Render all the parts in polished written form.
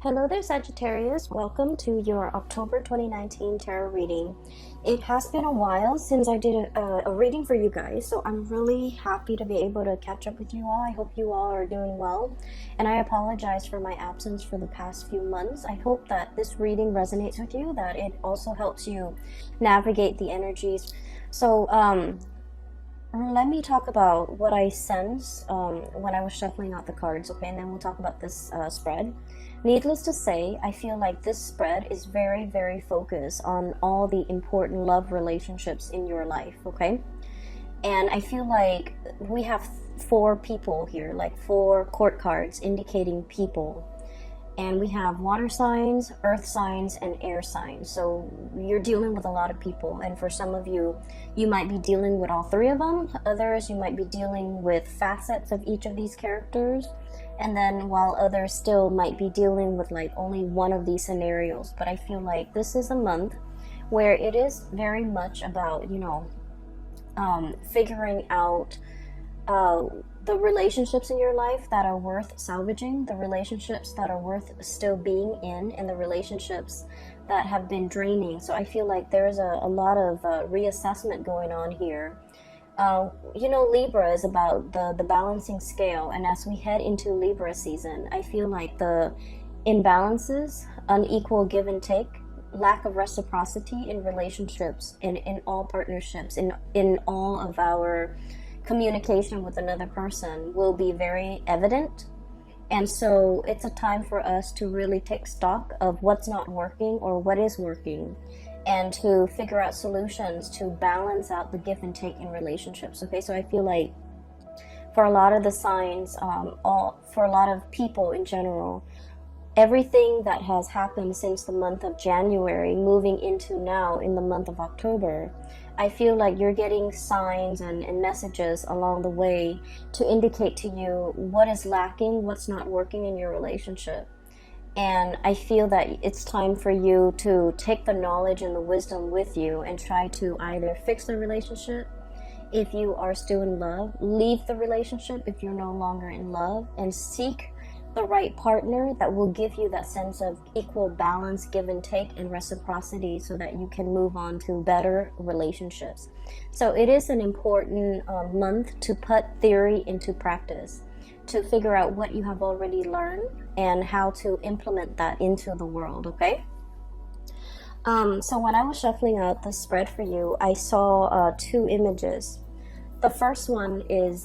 Hello there, Sagittarius. Welcome to your October 2019 tarot reading. It has been a while since I did a reading for you guys, so I'm really happy to be able to catch up with you all. I hope you all are doing well, and I apologize for my absence for the past few months. I hope that this reading resonates with you, that it also helps you navigate the energies. So, let me talk about what I sense when I was shuffling out the cards, okay? And then we'll talk about this spread. Needless to say, I feel like this spread is very, very focused on all the important love relationships in your life, okay? And I feel like we have four people here, like four court cards indicating people. And we have water signs, earth signs, and air signs. So you're dealing with a lot of people. And for some of you, you might be dealing with all three of them. Others, you might be dealing with facets of each of these characters. And then while others still might be dealing with like only one of these scenarios. But I feel like this is a month where it is very much about, figuring out the relationships in your life that are worth salvaging, the relationships that are worth still being in, and the relationships that have been draining. So I feel like there's a lot of reassessment going on here. Libra is about the balancing scale, and as we head into Libra season, I feel like the imbalances, unequal give and take, lack of reciprocity in relationships, in all partnerships, in all of our communication with another person will be very evident. And so it's a time for us to really take stock of what's not working or what is working, and to figure out solutions to balance out the give and take in relationships. Okay, so I feel like for a lot of the signs, for a lot of people in general, everything that has happened since the month of January moving into now in the month of October, I feel like you're getting signs and messages along the way to indicate to you what is lacking, what's not working in your relationship. And I feel that it's time for you to take the knowledge and the wisdom with you and try to either fix the relationship if you are still in love, leave the relationship if you're no longer in love, and seek the right partner that will give you that sense of equal balance, give and take, and reciprocity, so that you can move on to better relationships. So it is an important month to put theory into practice, to figure out what you have already learned and how to implement that into the world, okay? So when I was shuffling out the spread for you, I saw two images. The first one is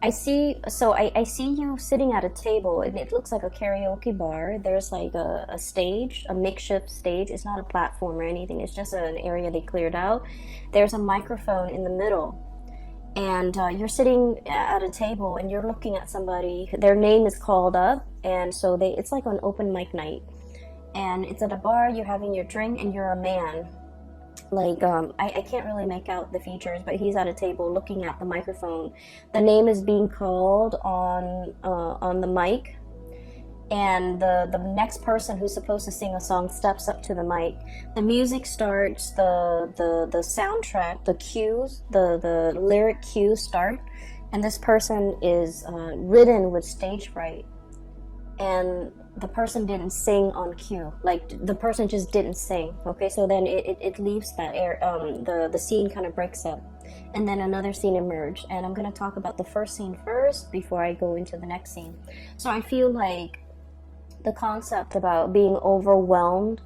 I see you sitting at a table, and it looks like a karaoke bar. There's like a stage, a makeshift stage. It's not a platform or anything. It's just an area they cleared out. There's a microphone in the middle, and you're sitting at a table and you're looking at somebody. Their name is called up, and so it's like an open mic night, and it's at a bar. You're having your drink, and you're a man. Like, I can't really make out the features, but he's at a table looking at the microphone. The name is being called on the mic, and the next person who's supposed to sing a song steps up to the mic. The music starts, the soundtrack, the cues, the lyric cues start, and this person is ridden with stage fright. And the person didn't sing on cue, like the person just didn't sing. Okay, so then it leaves that air, the scene kind of breaks up, and then another scene emerged. And I'm going to talk about the first scene first before I go into the next scene. So I feel like the concept about being overwhelmed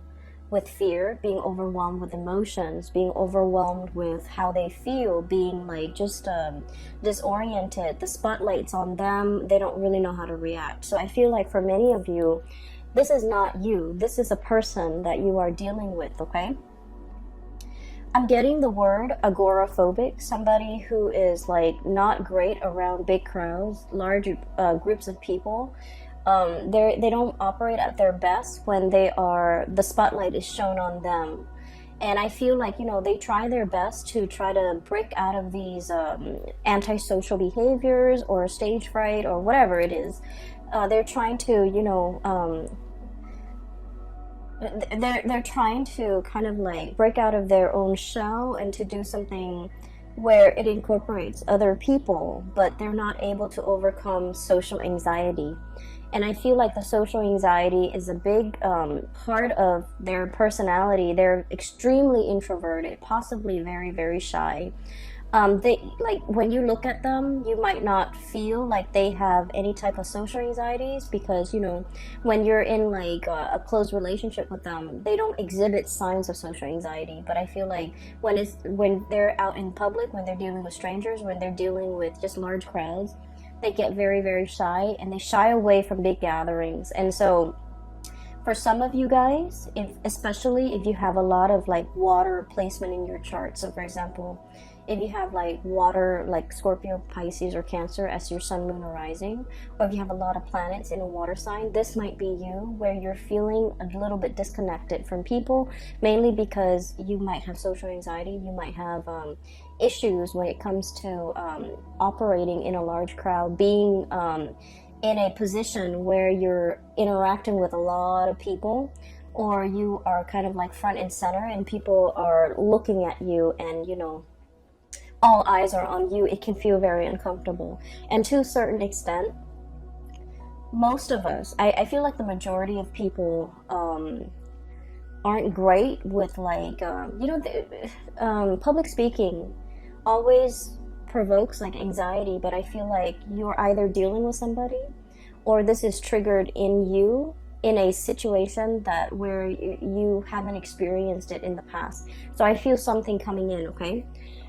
with fear, being overwhelmed with emotions, being overwhelmed with how they feel, being like just disoriented, the spotlight's on them, they don't really know how to react. So I feel like for many of you, this is not you, this is a person that you are dealing with, okay? I'm getting the word agoraphobic, somebody who is like not great around big crowds, large groups of people. They don't operate at their best when the spotlight is shown on them. And I feel like, they try their best to try to break out of these antisocial behaviors or stage fright or whatever it is. They're trying to, they're trying to kind of like break out of their own shell and to do something where it incorporates other people, but they're not able to overcome social anxiety. And I feel like the social anxiety is a big part of their personality. They're extremely introverted, possibly very, very shy. They, like, when you look at them, you might not feel like they have any type of social anxieties, because, you know, when you're in like a close relationship with them, they don't exhibit signs of social anxiety. But I feel like when they're out in public, when they're dealing with strangers, when they're dealing with just large crowds, they get very, very shy, and they shy away from big gatherings. And so for some of you guys, especially if you have a lot of like water placement in your chart, so for example, if you have like water, like Scorpio, Pisces, or Cancer as your sun, moon, or rising, or if you have a lot of planets in a water sign, this might be you, where you're feeling a little bit disconnected from people, mainly because you might have social anxiety. You might have issues when it comes to operating in a large crowd, being in a position where you're interacting with a lot of people, or you are kind of like front and center and people are looking at you, and, you know, all eyes are on you. It can feel very uncomfortable. And to a certain extent, most of us, I feel like the majority of people aren't great with like, public speaking always provokes like anxiety, but I feel like you're either dealing with somebody, or this is triggered in you in a situation that where you haven't experienced it in the past. So I feel something coming in, okay?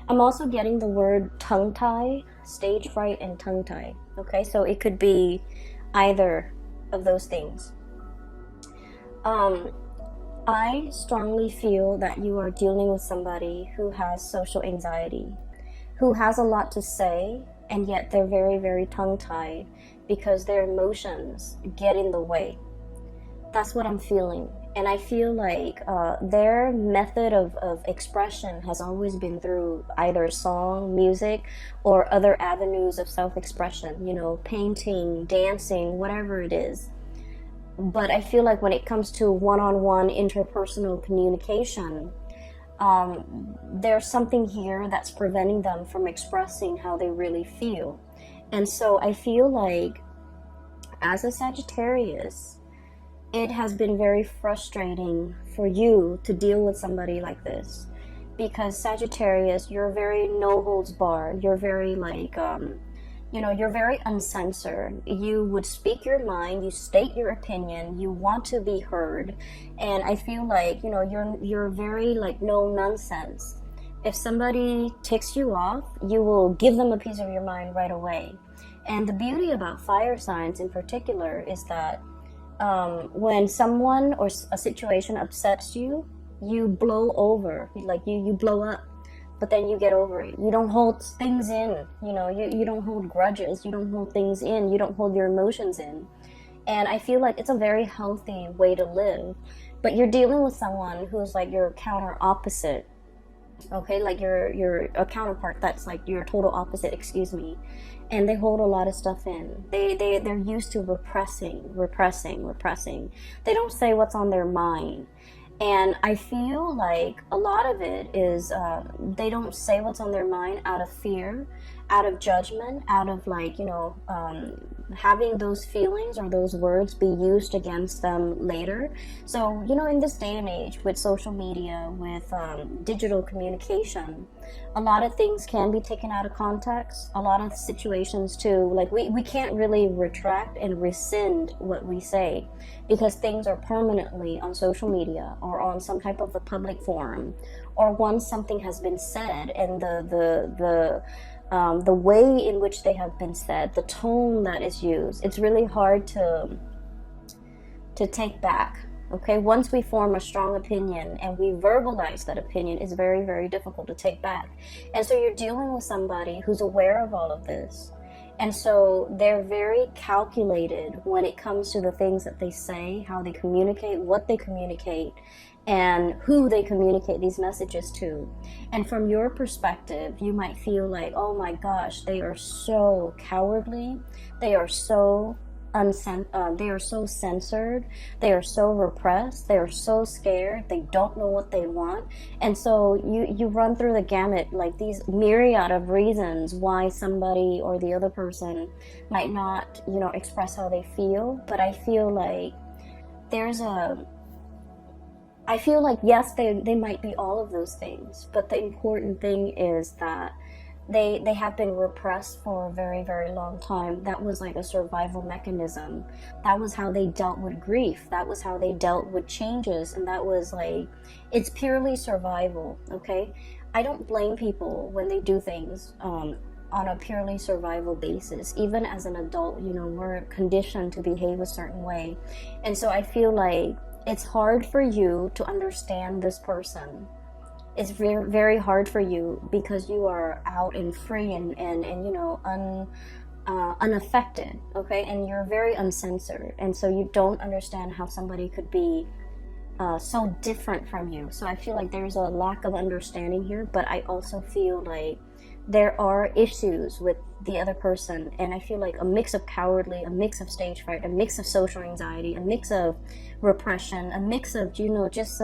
I'm also getting the word tongue tie, stage fright, and tongue tie. Okay, so it could be either of those things. I strongly feel that you are dealing with somebody who has social anxiety, who has a lot to say, and yet they're very, very tongue tied because their emotions get in the way. That's what I'm feeling. And I feel like their method of expression has always been through either song, music, or other avenues of self-expression, you know, painting, dancing, whatever it is. But I feel like when it comes to one-on-one interpersonal communication, there's something here that's preventing them from expressing how they really feel. And so I feel like as a Sagittarius, it has been very frustrating for you to deal with somebody like this, because Sagittarius, you're very no holds barred. You're very like, you're very uncensored. You would speak your mind, you state your opinion, you want to be heard. And I feel like, you're very like no nonsense. If somebody ticks you off, you will give them a piece of your mind right away. And the beauty about fire signs in particular is that when someone or a situation upsets you, you blow over, like you blow up, but then you get over it. You don't hold things in, you don't hold grudges, you don't hold things in, you don't hold your emotions in. And I feel like it's a very healthy way to live. But you're dealing with someone who's like your counter opposite, okay, like you're a counterpart that's like your total opposite, excuse me. And they hold a lot of stuff in. They're used to repressing. They don't say what's on their mind. And I feel like a lot of it is they don't say what's on their mind out of fear, out of judgment, out of like, having those feelings or those words be used against them later. So, in this day and age with social media, with digital communication, a lot of things can be taken out of context. A lot of situations too, like we can't really retract and rescind what we say, because things are permanently on social media or on some type of a public forum, or once something has been said, and the way in which they have been said, the tone that is used, it's really hard to take back. Okay, once we form a strong opinion and we verbalize that opinion, it's very, very difficult to take back. And so you're dealing with somebody who's aware of all of this. And so they're very calculated when it comes to the things that they say, how they communicate, what they communicate, and who they communicate these messages to. And from your perspective, you might feel like, oh my gosh, they are so cowardly. They are so they are so censored, they are so repressed, they are so scared, they don't know what they want. And so you run through the gamut, like these myriad of reasons why somebody or the other person might not, you know, express how they feel. But I feel like yes, they might be all of those things, but the important thing is that they have been repressed for a very, very long time. That was like a survival mechanism. That was how they dealt with grief. That was how they dealt with changes. And that was like, it's purely survival, okay? I don't blame people when they do things on a purely survival basis. Even as an adult, you know, we're conditioned to behave a certain way. And so I feel like it's hard for you to understand this person. It's very, very hard for you because you are out and free and you know, unaffected, okay? And you're very uncensored. And so you don't understand how somebody could be so different from you. So I feel like there's a lack of understanding here, but I also feel like there are issues with the other person. And I feel like a mix of cowardly, a mix of stage fright, a mix of social anxiety, a mix of repression, a mix of, you know, just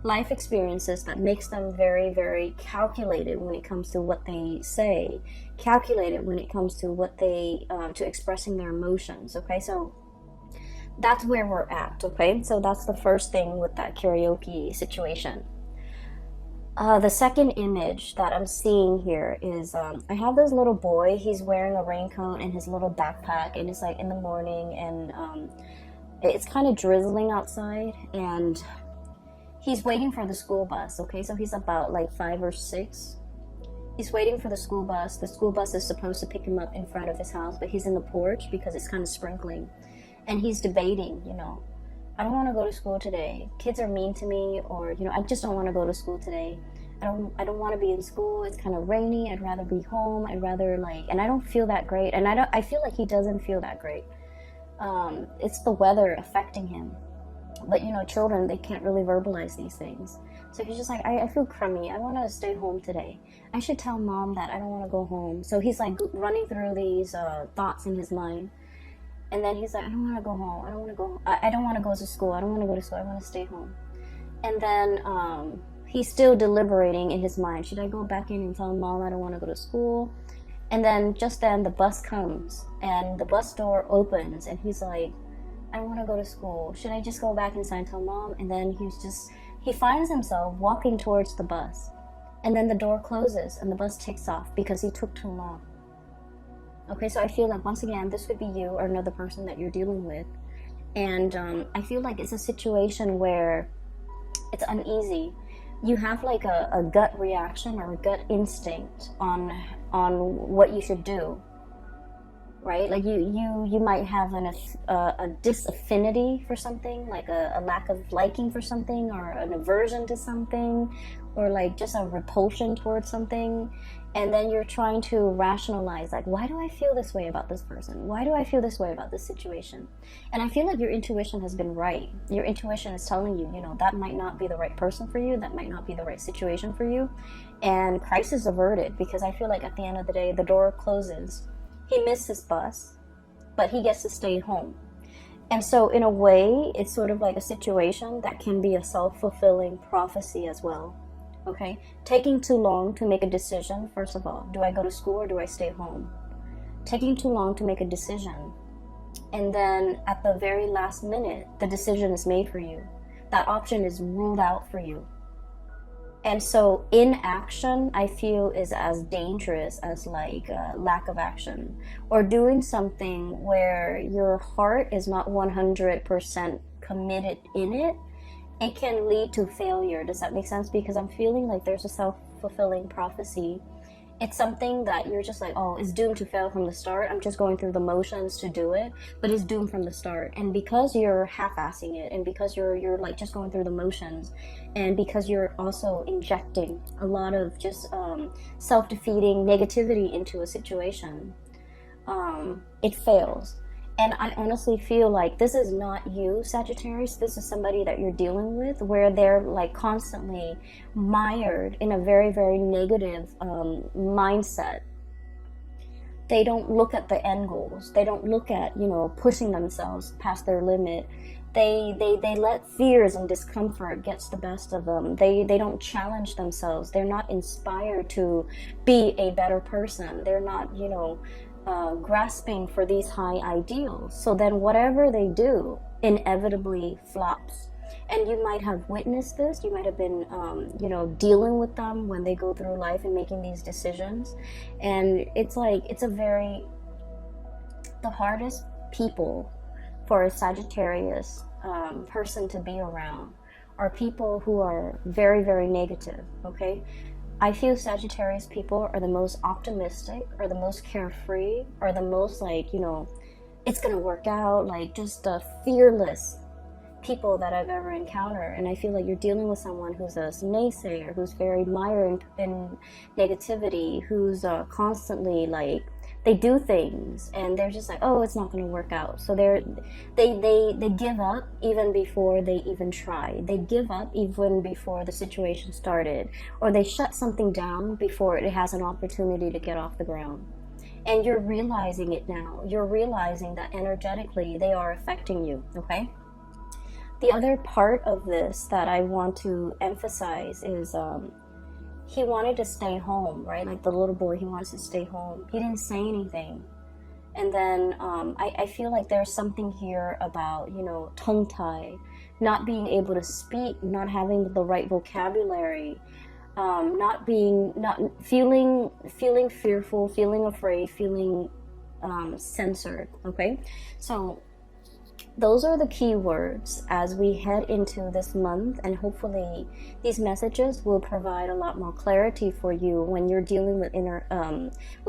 life experiences that makes them very, very calculated when it comes to what they say, calculated when it comes to what they to expressing their emotions. Okay, so that's where we're at. Okay, so that's the first thing with that karaoke situation. The second image that I'm seeing here is I have this little boy. He's wearing a raincoat and his little backpack, and it's like in the morning, and it's kind of drizzling outside, and he's waiting for the school bus. Okay, so he's about like 5 or 6. He's waiting for the school bus. The school bus is supposed to pick him up in front of his house, but he's in the porch because it's kind of sprinkling, and he's debating, you know, I don't want to go to school today. Kids are mean to me, or, you know, I just don't want to go to school today. I don't want to be in school. It's kind of rainy. I'd rather be home. I'd rather and I don't feel that great. And I feel like he doesn't feel that great. It's the weather affecting him. But, you know, children, they can't really verbalize these things. So he's just like, I feel crummy. I want to stay home today. I should tell mom that I don't want to go home. So he's like running through these thoughts in his mind. And then he's like, I don't want to go home. I don't want to go. I don't want to go to school. I don't want to go to school. I want to stay home. And then he's still deliberating in his mind. Should I go back in and tell mom I don't want to go to school? And then just then the bus comes and the bus door opens and he's like, I want to go to school. Should I just go back inside and tell mom? And then he finds himself walking towards the bus. And then the door closes and the bus takes off because he took too long. Okay, so I feel like, once again, this could be you or another person that you're dealing with. And I feel like it's a situation where it's uneasy. You have like a gut reaction or a gut instinct on what you should do, right? Like you might have a disaffinity for something, like a lack of liking for something, or an aversion to something, or like just a repulsion towards something. And then you're trying to rationalize, like, why do I feel this way about this person? Why do I feel this way about this situation? And I feel like your intuition has been right. Your intuition is telling you, you know, that might not be the right person for you. That might not be the right situation for you. And crisis averted, because I feel like at the end of the day, the door closes. He missed his bus, but he gets to stay home. And so in a way, it's sort of like a situation that can be a self-fulfilling prophecy as well. Okay, taking too long to make a decision. First of all, do I go to school or do I stay home? Taking too long to make a decision. And then at the very last minute, the decision is made for you. That option is ruled out for you. And so inaction, I feel, is as dangerous as like lack of action, or doing something where your heart is not 100% committed in it. It can lead to failure. Does that make sense? Because I'm feeling like there's a self-fulfilling prophecy. It's something that you're just like, oh, it's doomed to fail from the start. I'm just going through the motions to do it, but it's doomed from the start. And because you're half-assing it, and because you're like just going through the motions, and because you're also injecting a lot of just self-defeating negativity into a situation, it fails. And I honestly feel like this is not you, Sagittarius. This is somebody that you're dealing with, where they're like constantly mired in a very, very negative mindset. They don't look at the end goals. They don't look at, you know, pushing themselves past their limit. They let fears and discomfort gets the best of them. They don't challenge themselves. They're not inspired to be a better person. They're not, you know, grasping for these high ideals. So then whatever they do inevitably flops. And you might have witnessed this. You might have been, you know, dealing with them when they go through life and making these decisions. And it's like, the hardest people for a Sagittarius person to be around are people who are very, very negative, okay? I feel Sagittarius people are the most optimistic, or the most carefree, or the most like, you know, it's gonna work out, like just fearless people that I've ever encountered. And I feel like you're dealing with someone who's a naysayer, who's very mired in negativity, who's constantly like, they do things and they're just like, oh, it's not going to work out. So they give up even before they even try. They give up even before the situation started, or they shut something down before it has an opportunity to get off the ground. And you're realizing it now. You're realizing that energetically they are affecting you, okay? The other part of this that I want to emphasize is he wanted to stay home, right? Like the little boy, he wants to stay home. He didn't say anything. And then I feel like there's something here about, you know, tongue-tie, not being able to speak, not having the right vocabulary, not feeling fearful, feeling afraid, feeling censored, okay? So those are the key words as we head into this month, and hopefully these messages will provide a lot more clarity for you when you're dealing with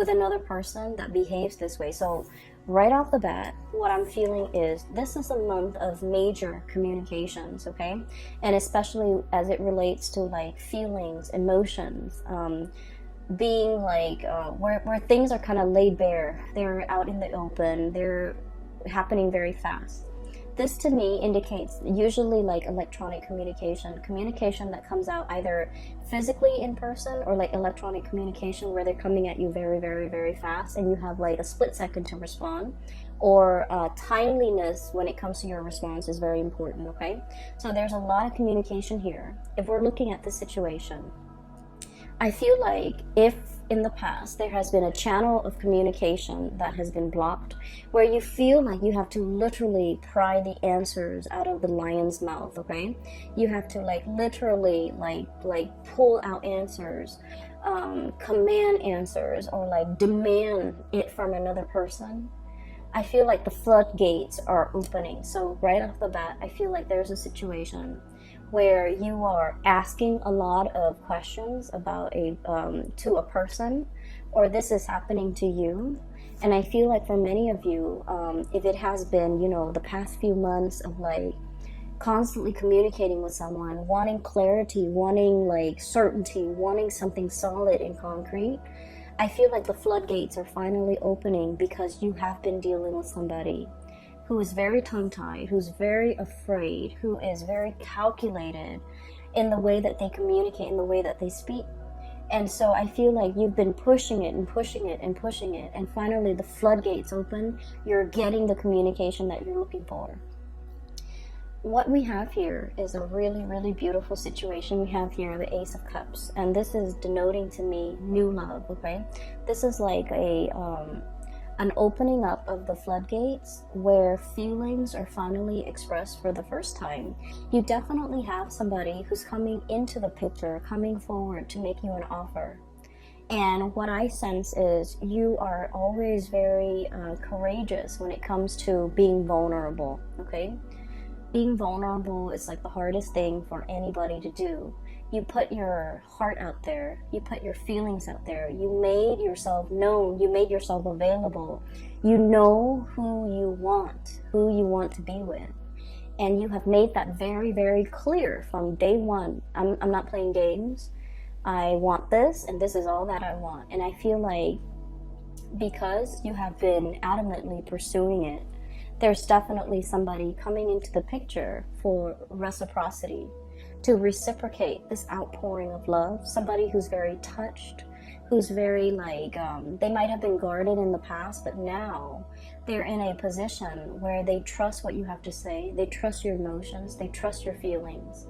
another person that behaves this way. So right off the bat, what I'm feeling is this is a month of major communications, okay? And especially as it relates to like feelings, emotions, being like where things are kind of laid bare. They're out in the open. They're happening very fast. This to me indicates usually like electronic communication that comes out either physically in person, or like electronic communication where they're coming at you very, very, very fast and you have like a split second to respond, or timeliness when it comes to your response is very important, okay? So there's a lot of communication here. If we're looking at the situation, I feel like if in the past there has been a channel of communication that has been blocked, where you feel like you have to literally pry the answers out of the lion's mouth, okay? You have to like literally like pull out answers, command answers, or like demand it from another person. I feel like the floodgates are opening. So right off the bat, I feel like there's a situation where you are asking a lot of questions about to a person, or this is happening to you. And I feel like for many of you, if it has been, you know, the past few months of like constantly communicating with someone, wanting clarity, wanting like certainty, wanting something solid and concrete, I feel like the floodgates are finally opening, because you have been dealing with somebody who is very tongue-tied, who's very afraid, who is very calculated in the way that they communicate, in the way that they speak. And so I feel like you've been pushing it and pushing it and pushing it, and finally the floodgates open. You're getting the communication that you're looking for. What we have here is a really, really beautiful situation. We have here the Ace of Cups, and this is denoting to me new love, okay? This is like an opening up of the floodgates where feelings are finally expressed for the first time. You definitely have somebody who's coming into the picture, coming forward to make you an offer. And what I sense is you are always very courageous when it comes to being vulnerable, okay? Being vulnerable is like the hardest thing for anybody to do. You put your heart out there, you put your feelings out there, you made yourself known, you made yourself available. You know who you want to be with. And you have made that very, very clear from day one. I'm not playing games. I want this, and this is all that I want. And I feel like because you have been adamantly pursuing it, there's definitely somebody coming into the picture for reciprocity, to reciprocate this outpouring of love. Somebody who's very touched, who's very like, they might have been guarded in the past, but now they're in a position where they trust what you have to say, they trust your emotions, they trust your feelings,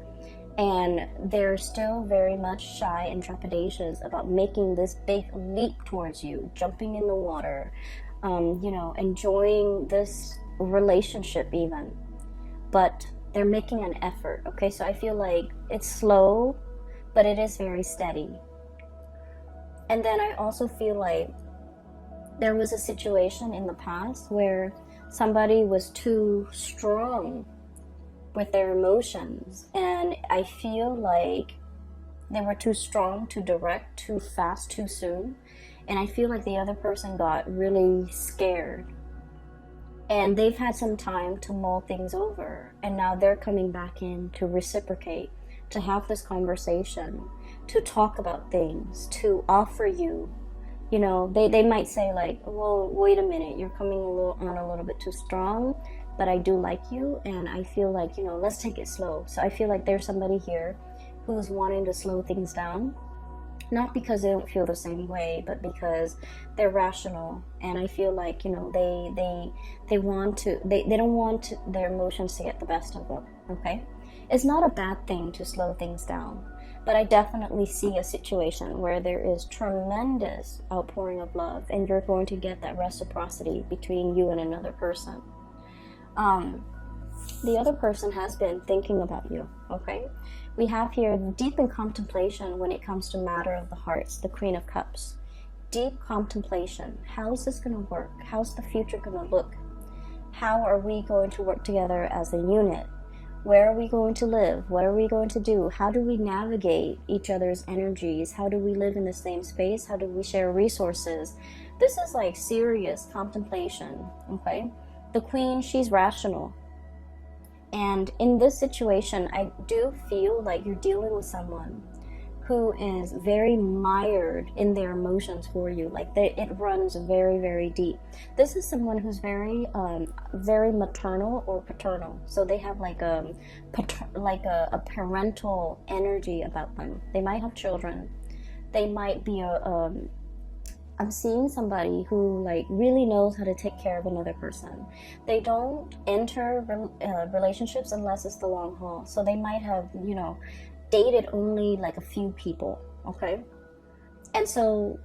and they're still very much shy and trepidatious about making this big leap towards you, jumping in the water, you know, enjoying this relationship even. But they're making an effort, okay? So I feel like it's slow, but it is very steady. And then I also feel like there was a situation in the past where somebody was too strong with their emotions, and I feel like they were too strong, too direct, too fast, too soon, and I feel like the other person got really scared, and they've had some time to mull things over, and now they're coming back in to reciprocate, to have this conversation, to talk about things, to offer you, you know, they might say like, well, wait a minute, you're coming on a little bit too strong, but I do like you, and I feel like, you know, let's take it slow. So I feel like there's somebody here who's wanting to slow things down, not because they don't feel the same way, but because they're rational, and I feel like, you know, they want to, they don't want their emotions to get the best of them, okay? It's not a bad thing to slow things down, but I definitely see a situation where there is tremendous outpouring of love, and you're going to get that reciprocity between you and another person. The other person has been thinking about you, okay? We have here deep in contemplation when it comes to matter of the hearts, the Queen of Cups. Deep contemplation. How's this going to work? How's the future going to look? How are we going to work together as a unit? Where are we going to live? What are we going to do? How do we navigate each other's energies? How do we live in the same space? How do we share resources? This is like serious contemplation, okay? The Queen, she's rational. And in this situation, I do feel like you're dealing with someone who is very mired in their emotions for you. Like it runs very, very deep. This is someone who's very, very maternal or paternal. So they have like a parental energy about them. They might have children. They might be I'm seeing somebody who like really knows how to take care of another person. They don't enter relationships unless it's the long haul. So they might have, you know, dated only like a few people, okay? And so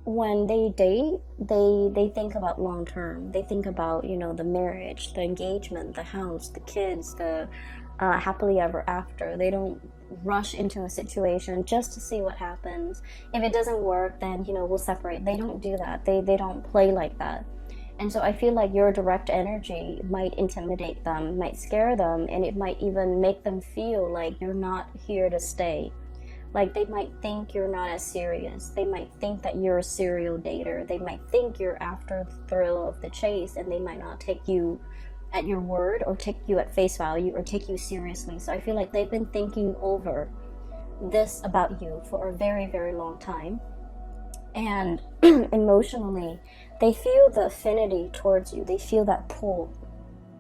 when they date, they think about long term. They think about, you know, the marriage, the engagement, the house, the kids, the happily ever after. They don't rush into a situation just to see what happens. If it doesn't work, then, you know, we'll separate. They don't do that. They don't play like that. And so I feel like your direct energy might intimidate them, might scare them, and it might even make them feel like you're not here to stay. Like they might think you're not as serious. They might think that you're a serial dater. They might think you're after the thrill of the chase, and they might not take you at your word or take you at face value or take you seriously. So I feel like they've been thinking over this about you for a very, very long time. And emotionally, they feel the affinity towards you. They feel that pull,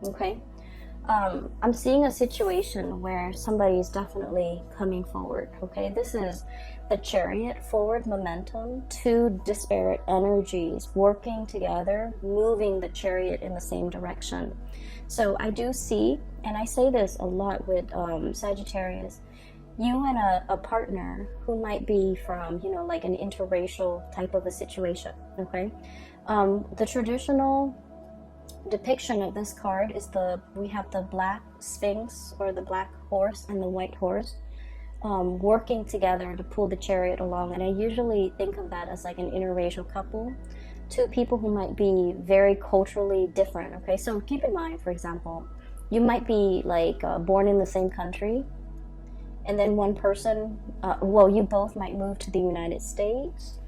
okay? I'm seeing a situation where somebody is definitely coming forward, okay? This is the Chariot, forward momentum, two disparate energies working together, moving the Chariot in the same direction. So I do see, and I say this a lot with Sagittarius, you and a partner who might be from, you know, like an interracial type of a situation, okay? The traditional depiction of this card is we have the black sphinx or the black horse and the white horse working together to pull the chariot along, and I usually think of that as like an interracial couple, two people who might be very culturally different, okay? So keep in mind, for example, you might be like born in the same country, and then one person, you both might move to the United States,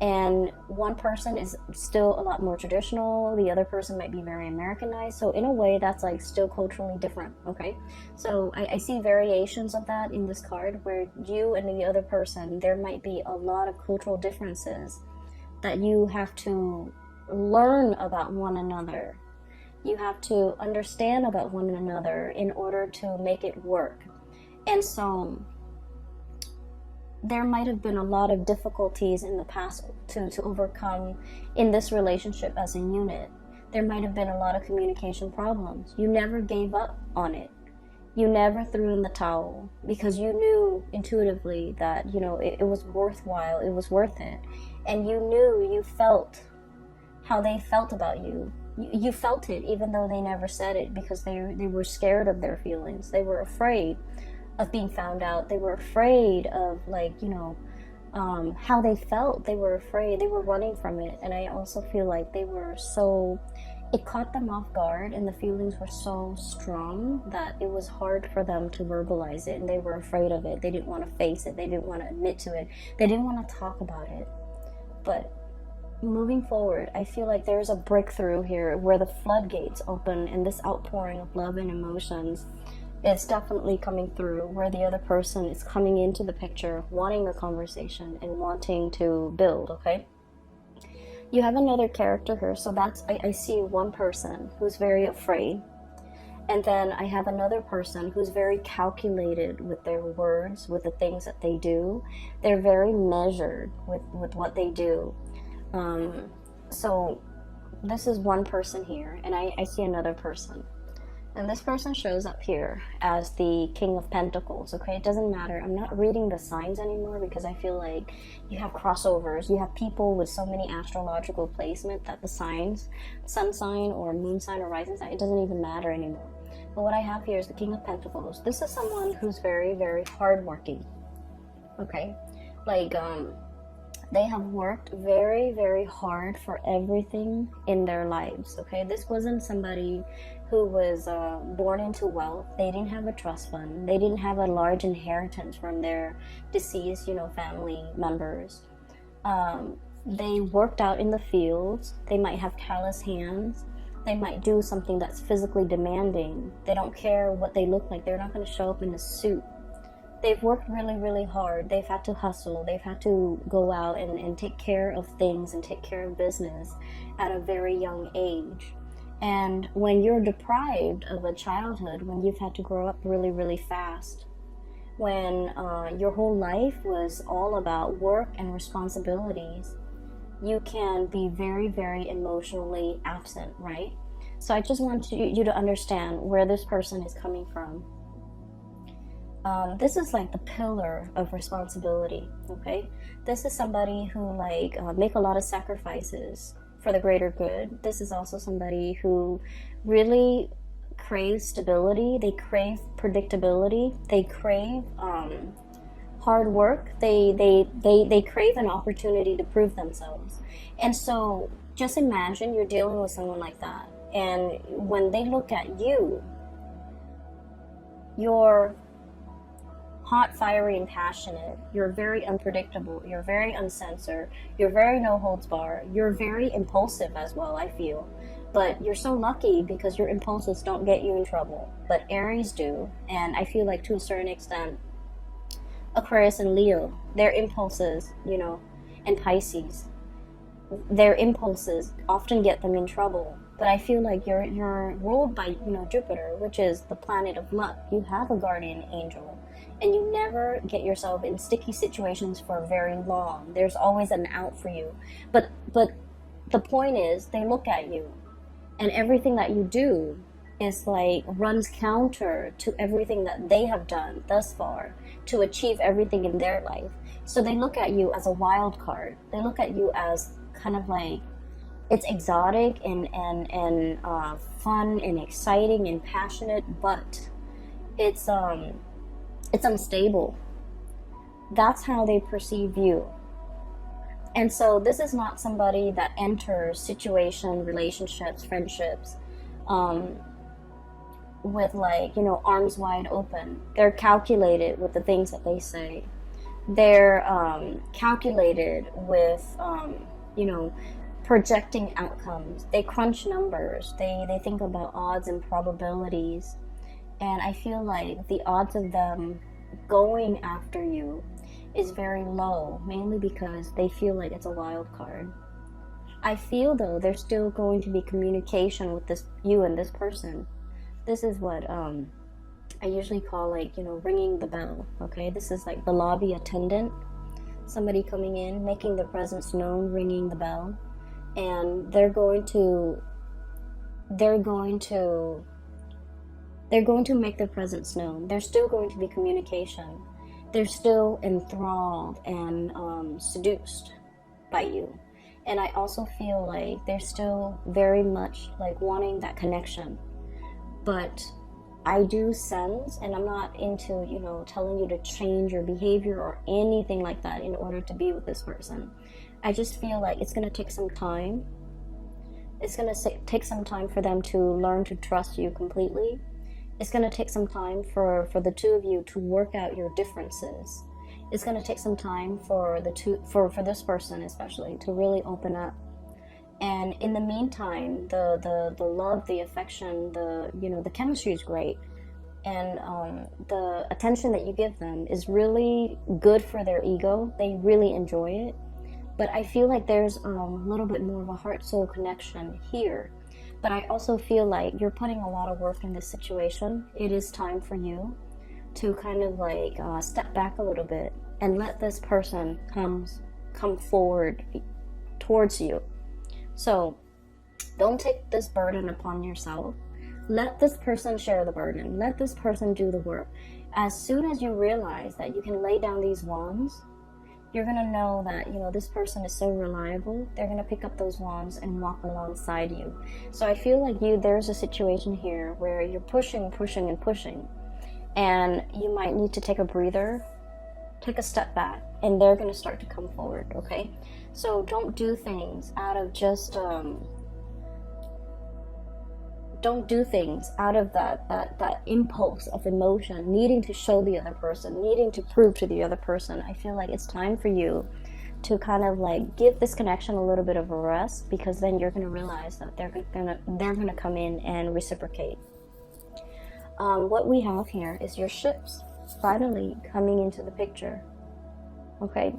and one person is still a lot more traditional, the other person might be very Americanized. So in a way, that's like still culturally different, okay? So I see variations of that in this card, where you and the other person, there might be a lot of cultural differences that you have to learn about one another. You have to understand about one another in order to make it work. And so there might have been a lot of difficulties in the past to overcome in this relationship as a unit. There might have been a lot of communication problems. You never gave up on it. You never threw in the towel because you knew intuitively that, you know, it was worthwhile, it was worth it. And you knew, you felt how they felt about you. You felt it even though they never said it, because they were scared of their feelings. They were afraid of being found out. They were afraid of, like, you know, how they felt. They were afraid. They were running from it. And I also feel like they were so, it caught them off guard, and the feelings were so strong that it was hard for them to verbalize it, and they were afraid of it. They didn't want to face it. They didn't want to admit to it. They didn't want to talk about it. But moving forward, I feel like there's a breakthrough here where the floodgates open, and this outpouring of love and emotions is definitely coming through, where the other person is coming into the picture, wanting a conversation and wanting to build, okay? You have another character here, so that's, I see one person who's very afraid, and then I have another person who's very calculated with their words, with the things that they do. They're very measured with what they do. So this is one person here, and I see another person. And this person shows up here as the King of Pentacles, okay? It doesn't matter. I'm not reading the signs anymore because I feel like you have crossovers. You have people with so many astrological placement that the signs, sun sign or moon sign or rising sign, it doesn't even matter anymore. But what I have here is the King of Pentacles. This is someone who's very, very hardworking, okay? Like, they have worked very, very hard for everything in their lives, okay? This wasn't somebody who was born into wealth. They didn't have a trust fund. They didn't have a large inheritance from their deceased, you know, family members. They worked out in the fields. They might have callous hands. They might do something that's physically demanding. They don't care what they look like. They're not going to show up in a suit. They've worked really, really hard. They've had to hustle. They've had to go out and take care of things and take care of business at a very young age. And when you're deprived of a childhood, when you've had to grow up really, really fast, when your whole life was all about work and responsibilities, you can be very, very emotionally absent, right? So I just want you to understand where this person is coming from. This is like the pillar of responsibility, okay? This is somebody who make a lot of sacrifices for the greater good. This is also somebody who really craves stability. They crave predictability. They crave hard work. They crave an opportunity to prove themselves. And so just imagine you're dealing with someone like that, and when they look at you, you're hot, fiery, and passionate. You're very unpredictable. You're very uncensored. You're very no holds bar. You're very impulsive as well, I feel. But you're so lucky because your impulses don't get you in trouble. But Aries do. And I feel like to a certain extent, Aquarius and Leo, their impulses, you know, and Pisces, their impulses often get them in trouble. But I feel like you're ruled by, you know, Jupiter, which is the planet of luck. You have a guardian angel. And you never get yourself in sticky situations for very long. There's always an out for you. But the point is, they look at you, and everything that you do is like runs counter to everything that they have done thus far to achieve everything in their life. So they look at you as a wild card. They look at you as kind of like, it's exotic and fun and exciting and passionate, but it's unstable. That's how they perceive you. And so this is not somebody that enters situation, relationships, friendships with, like, you know, arms wide open. They're calculated with the things that they say. They're calculated with you know, projecting outcomes. They crunch numbers. They think about odds and probabilities. And I feel like the odds of them going after you is very low, mainly because they feel like it's a wild card. I feel, though, there's still going to be communication with you and this person. This is what I usually call, like, you know, ringing the bell, okay? This is like the lobby attendant. somebody coming in, making their presence known, ringing the bell, and they're going to make their presence known. There's still going to be communication. They're still enthralled and seduced by you. And I also feel like they're still very much like wanting that connection. But I do sense, and I'm not into, telling you to change your behavior or anything like that in order to be with this person. I just feel like it's going to take some time. It's going to take some time for them to learn to trust you completely. It's going to take some time for the two of you to work out your differences. It's going to take some time for this person especially to really open up. And in the meantime, the love, the affection, the chemistry is great, and the attention that you give them is really good for their ego. They really enjoy it. But I feel like there's a little bit more of a heart-soul connection here. But I also feel like you're putting a lot of work in this situation. It is time for you to kind of like step back a little bit and let this person come forward towards you. So don't take this burden upon yourself. Let this person share the burden. Let this person do the work. As soon as you realize that you can lay down these wands, you're going to know that, this person is so reliable. They're going to pick up those wands and walk alongside you. So I feel like there's a situation here where you're pushing, and you might need to take a breather, take a step back, and they're going to start to come forward, okay? So don't do things out of just, don't do things out of that impulse of emotion, needing to show the other person, needing to prove to the other person. I feel like it's time for you to kind of like give this connection a little bit of a rest, because then you're going to realize that they're going to come in and reciprocate. What we have here is your ships finally coming into the picture. Okay.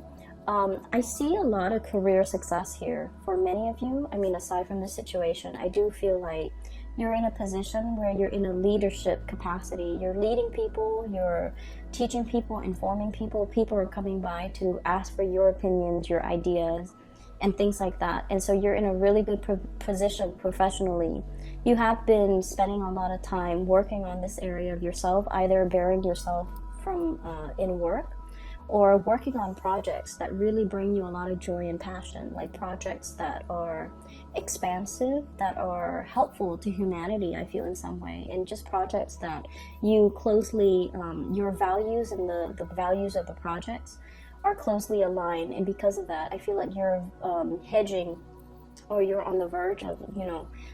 I see a lot of career success here for many of you. I mean, aside from this situation, I do feel like you're in a position where you're in a leadership capacity. You're leading people, you're teaching people, informing people. People are coming by to ask for your opinions, your ideas, and things like that. And so you're in a really good position professionally. You have been spending a lot of time working on this area of yourself, either bearing yourself from in work, or working on projects that really bring you a lot of joy and passion, like projects that are expansive, that are helpful to humanity, I feel, in some way, and just projects that you closely, your values and the values of the projects are closely aligned. And because of that, I feel like you're hedging, or you're on the verge of,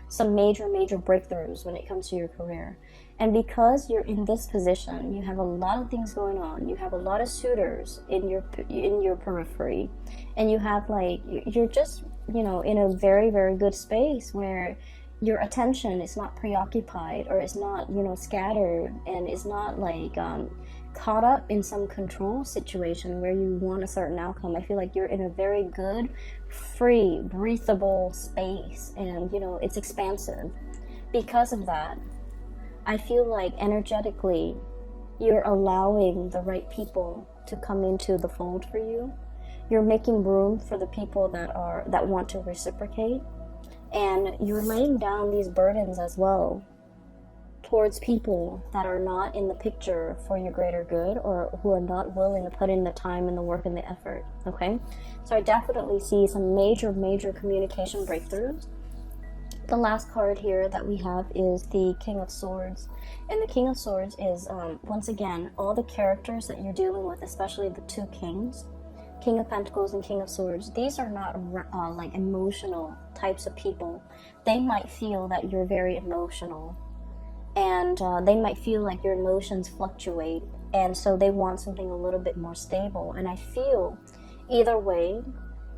some major breakthroughs when it comes to your career. And because you're in this position, you have a lot of things going on. You have a lot of suitors in your periphery, and you have you're just in a very, very good space where your attention is not preoccupied, or it's not scattered, and it's not caught up in some control situation where you want a certain outcome. I feel like you're in a very good, free, breathable space, and it's expansive. Because of that, I feel like energetically you're allowing the right people to come into the fold for you. You're making room for the people that want to reciprocate, and you're laying down these burdens as well towards people that are not in the picture for your greater good, or who are not willing to put in the time and the work and the effort. Okay, so I definitely see some major communication breakthroughs. The last card here that we have is the King of Swords. And the King of Swords is, once again, all the characters that you're dealing with, especially the two kings, King of Pentacles and King of Swords. These are not emotional types of people. They might feel that you're very emotional, and they might feel like your emotions fluctuate, and so they want something a little bit more stable. And I feel either way,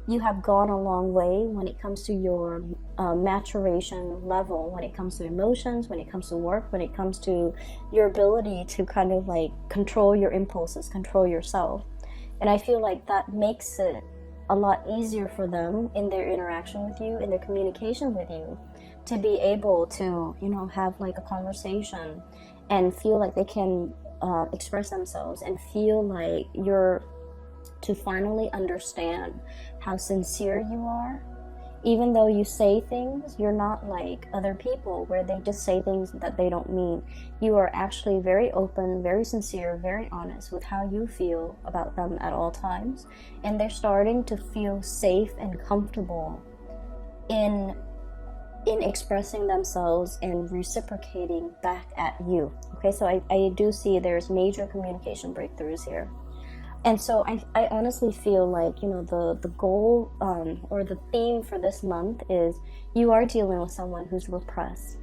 you have gone a long way when it comes to your maturation level, when it comes to emotions, when it comes to work, when it comes to your ability to kind of control your impulses, control yourself. And I feel like that makes it a lot easier for them in their interaction with you, in their communication with you, to be able to, have a conversation and feel like they can express themselves, and feel like you're to finally understand how sincere you are. Even though you say things, you're not like other people where they just say things that they don't mean. You are actually very open, very sincere, very honest with how you feel about them at all times. And they're starting to feel safe and comfortable in expressing themselves and reciprocating back at you. Okay, so I do see there's major communication breakthroughs here. And so I honestly feel like, you know, the goal or the theme for this month is you are dealing with someone who's repressed.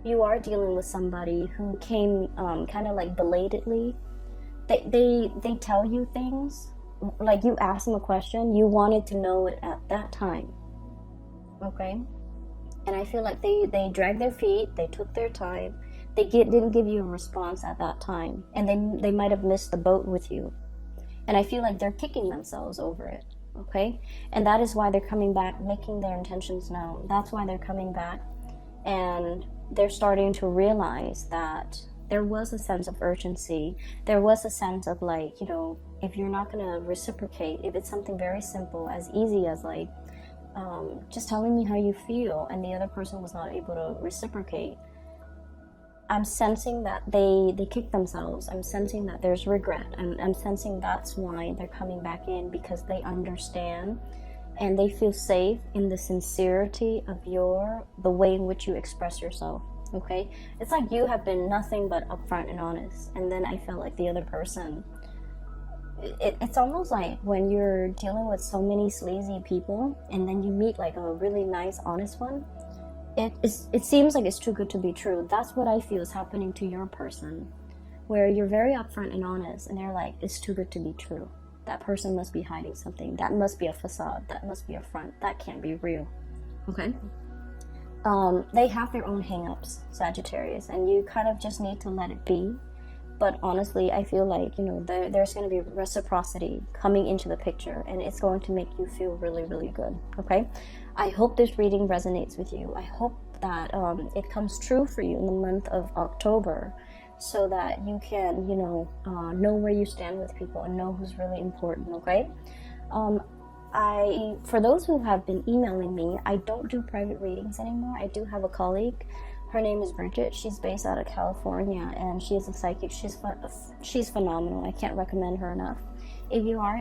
You are dealing with somebody who came kind of like belatedly. They tell you things, like you ask them a question, you wanted to know it at that time. Okay? And I feel like they dragged their feet, they took their time. They didn't give you a response at that time, and they might have missed the boat with you. And I feel like they're kicking themselves over it, okay? And that is why they're coming back, making their intentions known. That's why they're coming back, and they're starting to realize that there was a sense of urgency. There was a sense of like, you know, if you're not going to reciprocate, if it's something very simple, as easy as like just telling me how you feel, and the other person was not able to reciprocate, I'm sensing that they kick themselves. I'm sensing that there's regret. I'm sensing that's why they're coming back in, because they understand and they feel safe in the sincerity of the way in which you express yourself. Okay, it's like you have been nothing but upfront and honest, and then I felt like the other person, it's almost like when you're dealing with so many sleazy people and then you meet like a really nice honest one, it seems like it's too good to be true. That's what I feel is happening to your person, where you're very upfront and honest, and they're like, it's too good to be true. That person must be hiding something. That must be a facade. That must be a front. That can't be real. Okay? They have their own hang-ups, Sagittarius, and you kind of just need to let it be. But honestly, I feel like, you know, there's going to be reciprocity coming into the picture, and it's going to make you feel really, really good. Okay? I hope this reading resonates with you. I hope that it comes true for you in the month of October, so that you can, you know where you stand with people and know who's really important. Okay? For those who have been emailing me, I don't do private readings anymore. I do have a colleague. Her name is Bridget. She's based out of California, and she is a psychic. She's phenomenal. I can't recommend her enough. If you are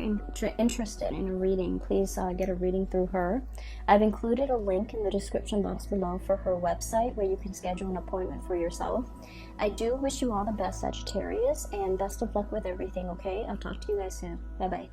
interested in a reading, please get a reading through her. I've included a link in the description box below for her website where you can schedule an appointment for yourself. I do wish you all the best, Sagittarius, and best of luck with everything, okay? I'll talk to you guys soon. Bye-bye.